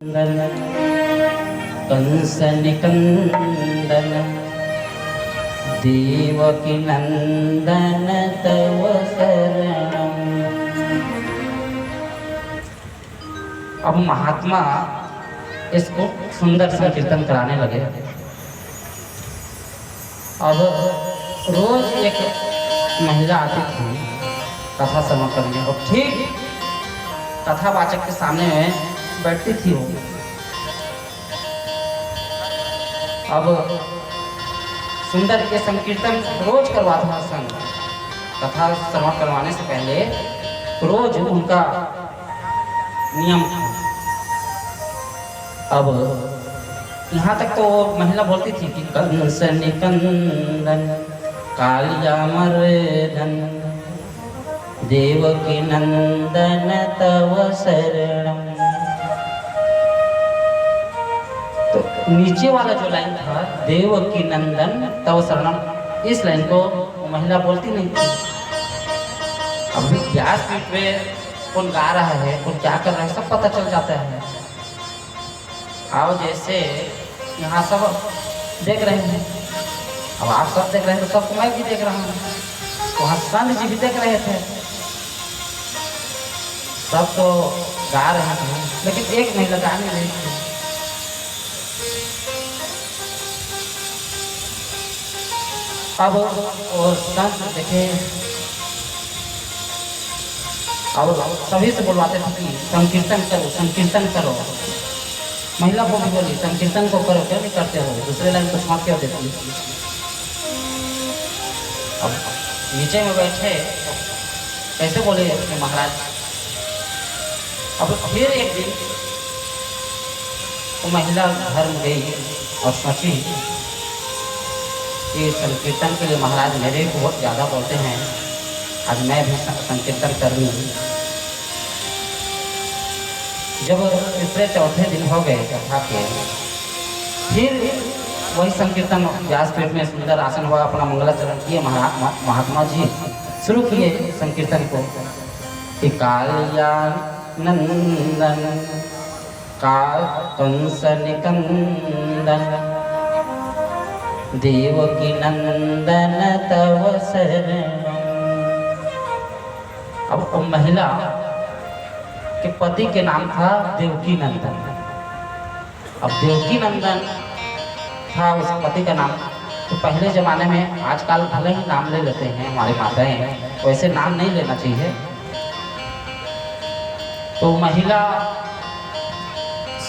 नंदन कंस निकंदन देवकी नंदन तव शरणम। अब महात्मा इसको सुंदर संकीर्तन कराने लगे। अब रोज एक महिला आती थी कथा श्रवण करने और ठीक कथावाचक के सामने में बैठती थी वो। अब सुंदर के संकीर्तन रोज करवाता था संग। कथा श्रवण करवाने से पहले रोज उनका नियम था। अब यहाँ तक तो महिला बोलती थी कि कंस निकंदन कालिया मर्दन देवकी नंदन तव शरणम। तो नीचे वाला जो लाइन था देवकी नंदन तव शरणम, इस लाइन को महिला बोलती नहीं थी। अभी व्यासपीठ पे कौन गा रहा है कौन क्या कर रहा है सब पता चल जाता है। आओ जैसे यहाँ सब देख रहे हैं, अब आप सब देख रहे हैं तो सबको मैं भी देख रहा हूँ। वहाँ संत जी भी देख रहे थे, सब तो गा रहे थे लेकिन एक महिला गा नहीं रही थी। अब वो संत देखे, अब सभी से बुलवाते थे कि संकीर्तन करो संकीर्तन करो। महिला को भी बोली संकीर्तन को करो, क्यों नहीं करते हो, दूसरे लाइन को छाँट क्यों देती। अब नीचे में बैठे कैसे बोले महाराज। अब फिर एक दिन तो महिला घर में गई और सोची कि संकीर्तन के लिए महाराज मेरे को बहुत ज़्यादा बोलते हैं, आज मैं भी संकीर्तन कर लूँ। जब तीसरे चौथे दिन हो गए कथा के, फिर वही संकीर्तन व्यासपीठ में सुंदर आसन हुआ, अपना मंगलाचरण किए महात्मा जी शुरू किए संकीर्तन को कि कालिया नंदन काल कंस निकंदन देवकी नंदन तव शरणम। अब वो महिला के पति के नाम था देवकी नंदन। अब देवकी नंदन था उस पति का नाम। तो पहले जमाने में, आजकल भले ही नाम ले लेते हैं हमारी माताएं, वैसे नाम नहीं लेना चाहिए। तो महिला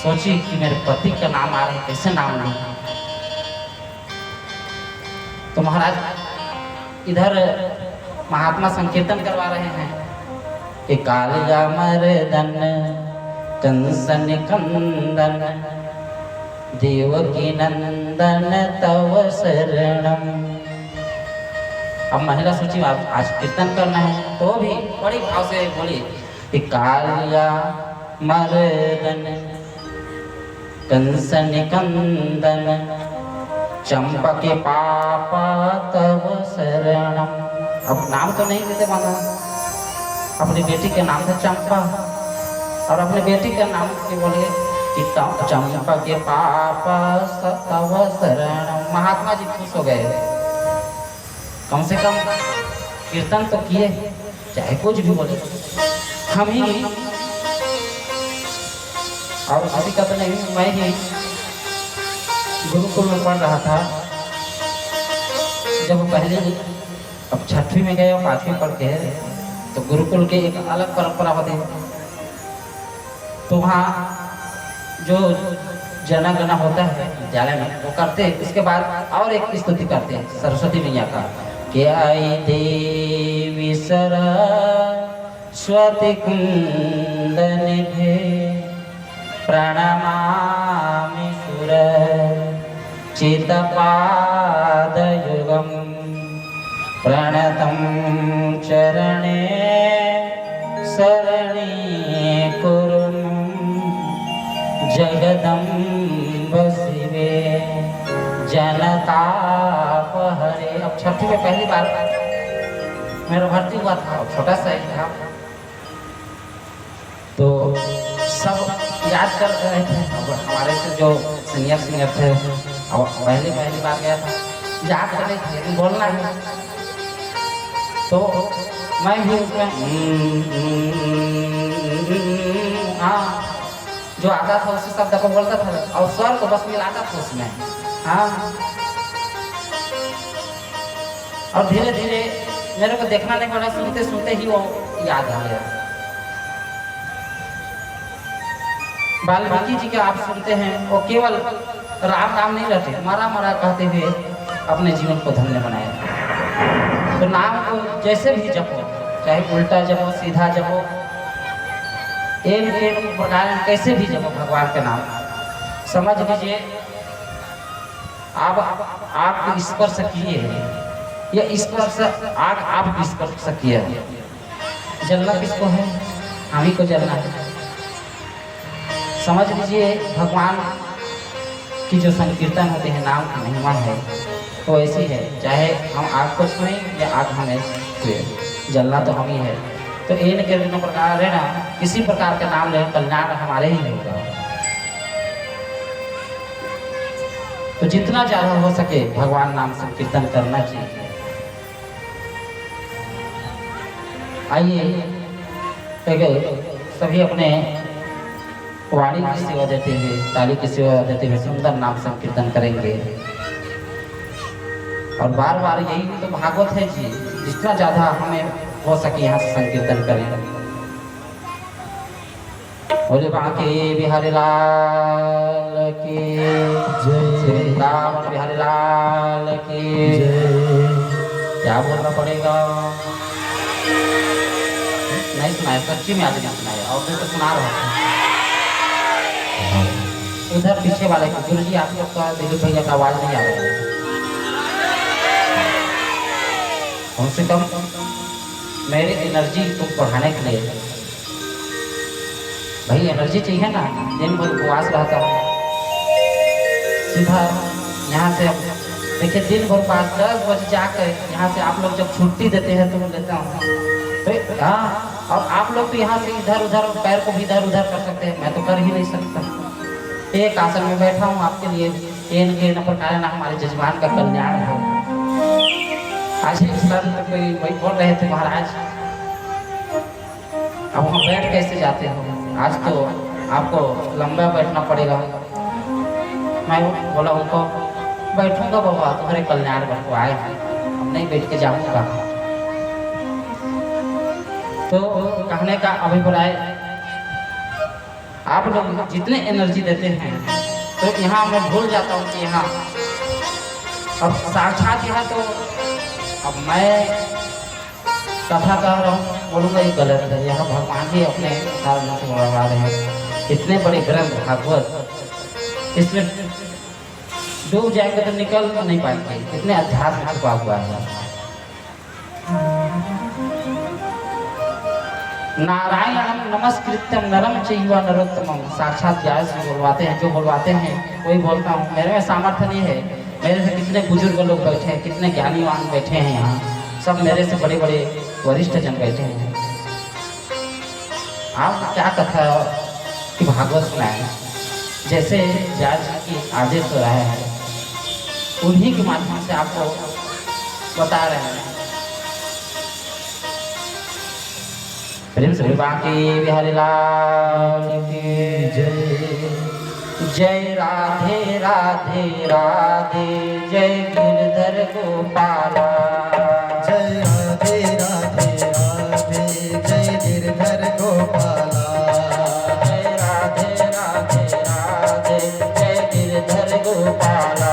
सोची कि मेरे पति का नाम आ रहा है, कैसे नाम लूं। तो महाराज इधर महात्मा संकीर्तन करवा रहे हैं कि कालिया मर्दन कंस निकंदन देवकी नंदन तव शरणम। अब महिला सोची आज कीर्तन करना है, तो भी बड़ी भाव से बोली कि कालिया मर्दन कंस निकंदन चंपा के पापा तव शरणम। अब नाम तो नहीं लेते माता, अपनी बेटी के नाम था चंपा और अपने बेटी के नाम के बोले कि चंपा के पापा तव शरणम। महात्मा जी खुश हो गए, कम से कम कीर्तन तो किए, चाहे कुछ भी बोले हम ही। और किसी का तो नहीं, मैं ही गुरुकुल में पढ़ रहा था जब पहले, अब छठवीं में गए और पाँचवीं पढ़ के, तो गुरुकुल के एक अलग परंपरा होती है। तो वहाँ जो जना गना होता है विद्यालय में वो करते हैं, उसके बाद और एक स्तुति करते हैं सरस्वती मैया का कि आई देवी सरस्वती कुंदनिधे प्रणमामि सुर चितपादयुगम प्रणतं चरणे शरणे कुरु जगदम्ब शिवे जनतापहरे। अब छठी में पहली बार मेरा भर्ती हुआ था, छोटा सा ही था, तो सब याद कर रहे थे। अब हमारे से जो सीनियर सिंगर थे, अब पहली पहली बार गया था, याद कर रहे थे लेकिन बोलना है तो मैं भी उसमें हाँ जो आता था उसी शब्द को बोलता था और स्वर को बस मिलाता था उसमें। हाँ, और धीरे धीरे मेरे को देखना नहीं पड़ा, सुनते सुनते ही वो याद आ गया। वाल्मीकि जी का आप सुनते हैं, वो केवल राम राम नहीं रहते, मरा मरा कहते हुए अपने जीवन को धन्य बनाया। तो नाम को जैसे भी जपो, चाहे उल्टा जपो सीधा जपो, एक प्रकार कैसे भी जपो भगवान के नाम, समझ लीजिए आप स्पर्श किए, ये स्पर्श आग आप स्पर्श किया। जलना किसको है? हम ही को जलना है। समझ लीजिए भगवान की जो संकीर्तन होते हैं, नाम की महिमा है वो ऐसी है, चाहे हम आग को छुएं या आग हमें छुए, जलना तो हम ही है। तो इन के प्रकार है ना, किसी प्रकार का नाम ले कल्याण हमारे ही होगा। तो जितना ज्यादा हो सके भगवान नाम संकीर्तन करना चाहिए। आइए सभी अपने वाणी की सेवा देते हुए, ताली की सेवा देते हुए सुंदर नाम संकीर्तन करेंगे। और बार बार यही तो भागवत है जी, जितना ज्यादा हमें हो सके यहाँ से संकीर्तन करें। बोले बांके बिहारी लाल की जय, श्री राम बिहारी लाल की जय। क्या बोलना पड़ेगा? नहीं सुनाया, सच्ची में आज नहीं सुनाया, और तो सुना रहा था। उधर पीछे वाले को गुरु जी आप लोग का दिलीप भैया का आवाज नहीं आ रहा है, कम से कम मेरी एनर्जी को बढ़ाने के लिए। भाई एनर्जी चाहिए ना, दिन भर उपवास रहता हूँ, सीधा यहाँ से देखिए दिन भर पास 10 बजे जाकर यहाँ से आप लोग जब छुट्टी देते हैं तो मैं लेता हूँ। तो हाँ, और आप लोग तो यहाँ से इधर उधर पैर को भी इधर उधर कर सकते हैं, मैं तो कर ही नहीं सकता। एक आसन में बैठा हूँ आपके लिए, इन प्रकार ना हमारे जजमान का कल्याण हो। आज एक सर तो कोई वही बोल रहे थे, महाराज अब वहाँ बैठ कैसे जाते हो, आज तो आपको लंबा बैठना पड़ेगा। मैं बोला उनको, बैठूंगा बाबा, तुम्हारे कल्याण को आए हैं, अब नहीं बैठ के जाऊंगा। तो कहने का अभिप्राय, आप लोग जितने एनर्जी देते हैं तो यहाँ मैं भूल जाता हूँ कि यहाँ अब साक्षात यहाँ तो अब मैं कथा कह रहा हूँ, बोलूँगा ये गलत है। यहाँ भगवान ही अपने साथ में बोलवा रहे हैं। इतने बड़े ग्रंथ भागवत, इसमें डूब जाएंगे तो निकल नहीं पाएंगे, इतने अध्यात्म छुपा हुआ है। नारायण नमस्कृत्यम नरम चैव नरोत्तमम, साक्षात व्यास जी बोलवाते हैं, जो बोलवाते हैं वही बोलता हूँ। मेरे में सामर्थ्य नहीं है, मेरे से कितने बुजुर्ग लोग बैठे हैं, कितने ज्ञानीवान बैठे हैं यहाँ, सब मेरे से बड़े बड़े वरिष्ठ जन बैठे हैं। आप क्या कथा कि भागवत सुनाए, जैसे व्यास जी की आदेश हो रहा है उन्हीं के माध्यम से आपको बता रहे हैं। प्रेम से बांके बिहारी लाल की जय। जय राधे राधे राधे, जय गिरधर गोपाला। जय राधे राधे राधे, जय गिरधर गोपाला। जय राधे राधे राधे, जय गिरधर गोपाला।